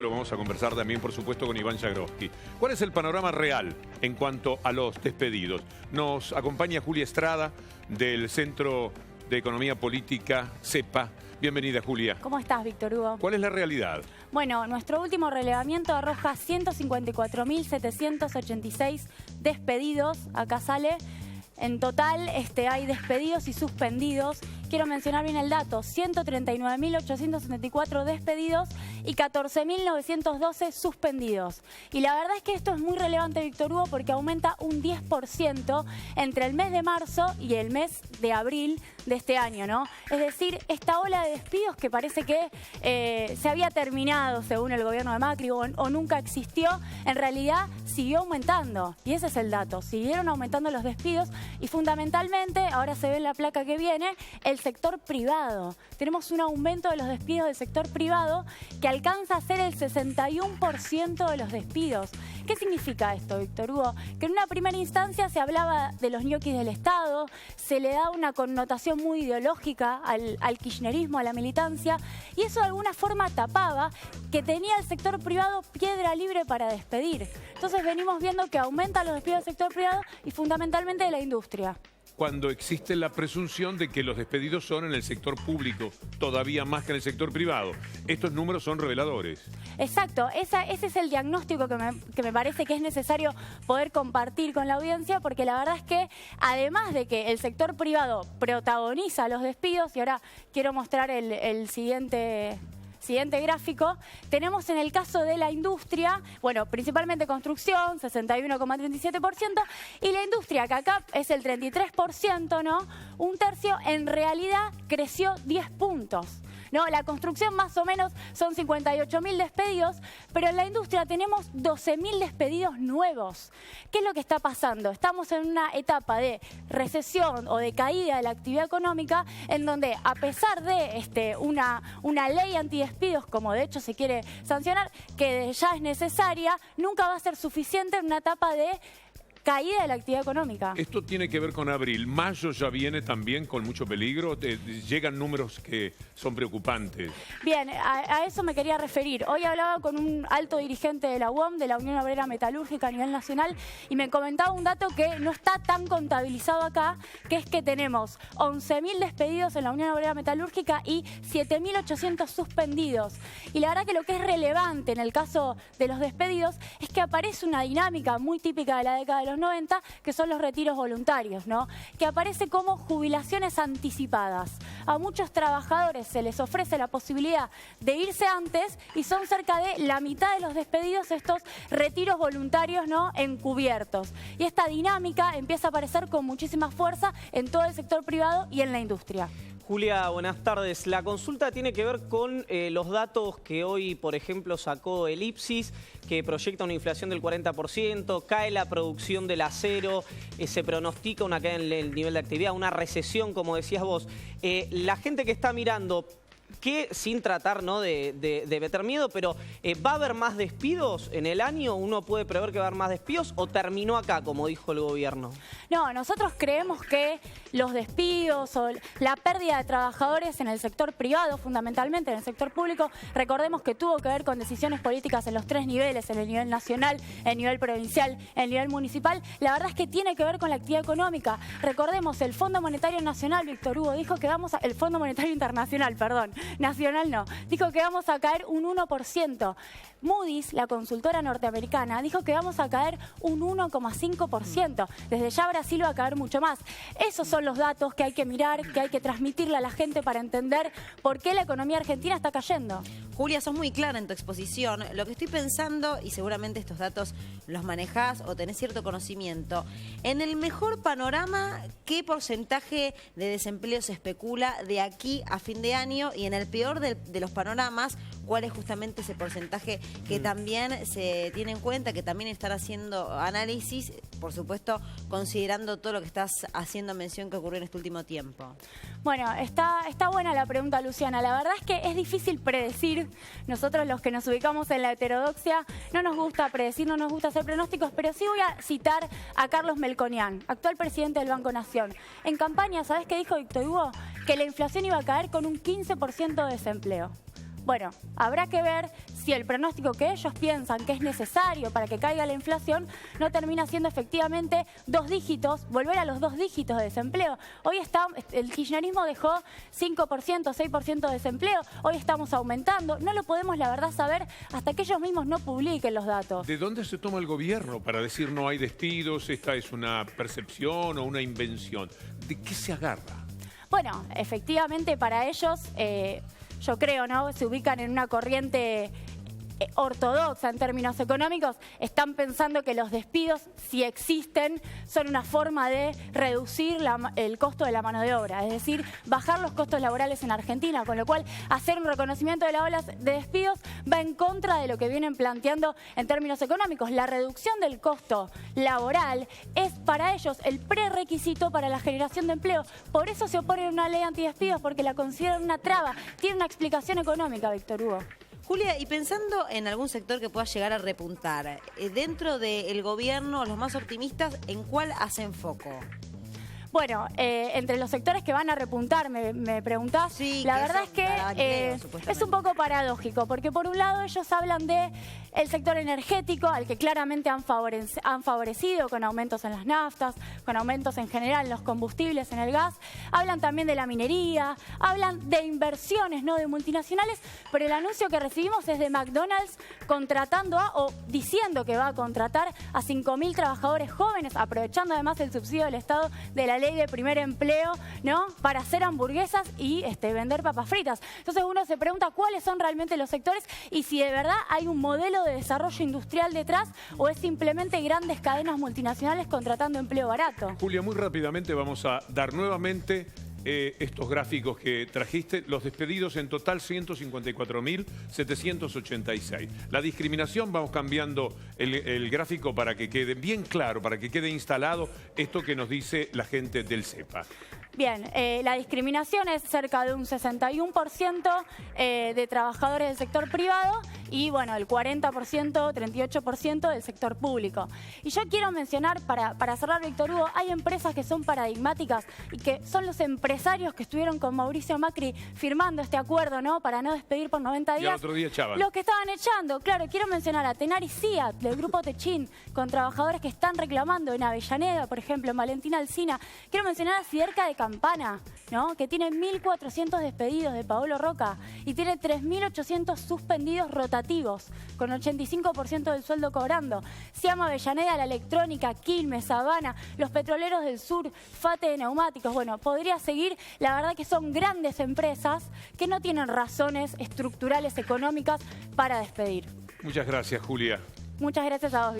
Lo vamos a conversar también, por supuesto, con Iván Jagroski. ¿Cuál es el panorama real en cuanto a los despedidos? Nos acompaña Julia Estrada, del Centro de Economía Política, CEPA. Bienvenida, Julia. ¿Cómo estás, Víctor Hugo? ¿Cuál es la realidad? Bueno, nuestro último relevamiento arroja 154.786 despedidos. Acá sale. En total hay despedidos y suspendidos. Quiero mencionar bien el dato, 139.874 despedidos y 14.912 suspendidos. Y la verdad es que esto es muy relevante, Víctor Hugo, porque aumenta un 10% entre el mes de marzo y el mes de abril de este año, ¿no? Es decir, esta ola de despidos que parece que se había terminado según el gobierno de Macri o nunca existió, en realidad siguió aumentando. Y ese es el dato, siguieron aumentando los despidos y fundamentalmente, ahora se ve en la placa que viene, el sector privado. Tenemos un aumento de los despidos del sector privado que alcanza a ser el 61% de los despidos. ¿Qué significa esto, Víctor Hugo? Que en una primera instancia se hablaba de los ñoquis del Estado, se le da una connotación muy ideológica al kirchnerismo, a la militancia, y eso de alguna forma tapaba que tenía el sector privado piedra libre para despedir. Entonces venimos viendo que aumentan los despidos del sector privado y fundamentalmente de la industria. Cuando existe la presunción de que los despedidos son en el sector público, todavía más que en el sector privado. Estos números son reveladores. Exacto, ese es el diagnóstico que me parece que es necesario poder compartir con la audiencia, porque la verdad es que además de que el sector privado protagoniza los despidos, y ahora quiero mostrar el siguiente gráfico, tenemos en el caso de la industria, bueno, principalmente construcción, 61,37%, y la industria, que acá es el 33%, ¿no? Un tercio, en realidad creció 10 puntos. No, la construcción más o menos son 58.000 despedidos, pero en la industria tenemos 12.000 despedidos nuevos. ¿Qué es lo que está pasando? Estamos en una etapa de recesión o de caída de la actividad económica, en donde a pesar de una ley antidespidos, como de hecho se quiere sancionar, que ya es necesaria, nunca va a ser suficiente en una etapa de caída de la actividad económica. Esto tiene que ver con abril. Mayo ya viene también con mucho peligro. Llegan números que son preocupantes. Bien, a eso me quería referir. Hoy hablaba con un alto dirigente de la UOM, de la Unión Obrera Metalúrgica a nivel nacional, y me comentaba un dato que no está tan contabilizado acá, que es que tenemos 11.000 despedidos en la Unión Obrera Metalúrgica y 7.800 suspendidos. Y la verdad que lo que es relevante en el caso de los despedidos es que aparece una dinámica muy típica de la década de los 90, que son los retiros voluntarios, ¿no? Que aparece como jubilaciones anticipadas. A muchos trabajadores se les ofrece la posibilidad de irse antes y son cerca de la mitad de los despedidos estos retiros voluntarios, ¿no? Encubiertos. Y esta dinámica empieza a aparecer con muchísima fuerza en todo el sector privado y en la industria. Julia, buenas tardes. La consulta tiene que ver con los datos que hoy, por ejemplo, sacó el IPSIS, que proyecta una inflación del 40%, cae la producción del acero, se pronostica una caída en el nivel de actividad, una recesión, como decías vos. La gente que está mirando, que sin tratar, ¿no?, de meter miedo, pero ¿va a haber más despidos en el año? ¿Uno puede prever que va a haber más despidos o terminó acá, como dijo el gobierno? No, nosotros creemos que los despidos o la pérdida de trabajadores en el sector privado, fundamentalmente en el sector público, recordemos que tuvo que ver con decisiones políticas en los tres niveles, en el nivel nacional, en el nivel provincial, en el nivel municipal. La verdad es que tiene que ver con la actividad económica. Recordemos, el Fondo Monetario Nacional, Víctor Hugo, dijo que el Fondo Monetario Internacional, perdón, nacional no, dijo que vamos a caer un 1%. Moody's, la consultora norteamericana, dijo que vamos a caer un 1,5%. Desde ya Brasil va a caer mucho más. Esos son los datos que hay que mirar, que hay que transmitirle a la gente para entender por qué la economía argentina está cayendo. Julia, sos muy clara en tu exposición. Lo que estoy pensando, y seguramente estos datos los manejás o tenés cierto conocimiento, en el mejor panorama, ¿qué porcentaje de desempleo se especula de aquí a fin de año? Y en el peor de los panoramas, ¿cuál es justamente ese porcentaje que también se tiene en cuenta, que también están haciendo análisis, por supuesto, considerando todo lo que estás haciendo mención que ocurrió en este último tiempo? Bueno, está buena la pregunta, Luciana. La verdad es que es difícil predecir. Nosotros, los que nos ubicamos en la heterodoxia, no nos gusta predecir, no nos gusta hacer pronósticos, pero sí voy a citar a Carlos Melconian, actual presidente del Banco Nación. En campaña, ¿sabés qué dijo Víctor Hugo? Que la inflación iba a caer con un 15% de desempleo. Bueno, habrá que ver si el pronóstico que ellos piensan que es necesario para que caiga la inflación no termina siendo efectivamente 2 dígitos, volver a los 2 dígitos de desempleo. Hoy el kirchnerismo dejó 5%, 6% de desempleo, hoy estamos aumentando. No lo podemos, la verdad, saber hasta que ellos mismos no publiquen los datos. ¿De dónde se toma el gobierno para decir no hay despidos, esta es una percepción o una invención? ¿De qué se agarra? Bueno, efectivamente para ellos, yo creo, ¿no? Se ubican en una corriente ortodoxa en términos económicos, están pensando que los despidos, si existen, son una forma de reducir el costo de la mano de obra, es decir, bajar los costos laborales en Argentina, con lo cual hacer un reconocimiento de la ola de despidos va en contra de lo que vienen planteando en términos económicos. La reducción del costo laboral es para ellos el prerequisito para la generación de empleo. Por eso se oponen a una ley antidespidos, porque la consideran una traba. Tiene una explicación económica, Víctor Hugo. Julia, y pensando en algún sector que pueda llegar a repuntar, dentro del gobierno, los más optimistas, ¿en cuál hacen foco? Bueno, entre los sectores que van a repuntar, me preguntás, sí, la verdad es que es un poco paradójico, porque por un lado ellos hablan de el sector energético, al que claramente han favorecido con aumentos en las naftas, con aumentos en general en los combustibles, en el gas. Hablan también de la minería, hablan de inversiones, no de multinacionales, pero el anuncio que recibimos es de McDonald's contratando o diciendo que va a contratar a 5.000 trabajadores jóvenes, aprovechando además el subsidio del Estado de la ley de primer empleo, ¿no? Para hacer hamburguesas y vender papas fritas. Entonces uno se pregunta cuáles son realmente los sectores y si de verdad hay un modelo de desarrollo industrial detrás o es simplemente grandes cadenas multinacionales contratando empleo barato. Julia, muy rápidamente vamos a dar nuevamente estos gráficos que trajiste. Los despedidos en total 154.786. La discriminación, vamos cambiando el gráfico para que quede bien claro, para que quede instalado esto que nos dice la gente del CEPA. Bien, la discriminación es cerca de un 61% de trabajadores del sector privado y, bueno, el 40%, 38% del sector público. Y yo quiero mencionar, para cerrar, Víctor Hugo, hay empresas que son paradigmáticas y que son los empresarios que estuvieron con Mauricio Macri firmando este acuerdo, ¿no? Para no despedir por 90 días. Y al otro día echaban. Los que estaban echando, claro, quiero mencionar a Tenaris Ciat, del grupo Techin, con trabajadores que están reclamando en Avellaneda, por ejemplo, en Valentina Alsina. Quiero mencionar a Siderca de Campana, ¿no? Que tiene 1.400 despedidos de Paolo Roca y tiene 3.800 suspendidos rotativos, con 85% del sueldo cobrando. Siama Avellaneda, la electrónica, Quilmes, Sabana, los petroleros del sur, Fate de neumáticos. Bueno, podría seguir. La verdad que son grandes empresas que no tienen razones estructurales económicas para despedir. Muchas gracias, Julia. Muchas gracias a vos.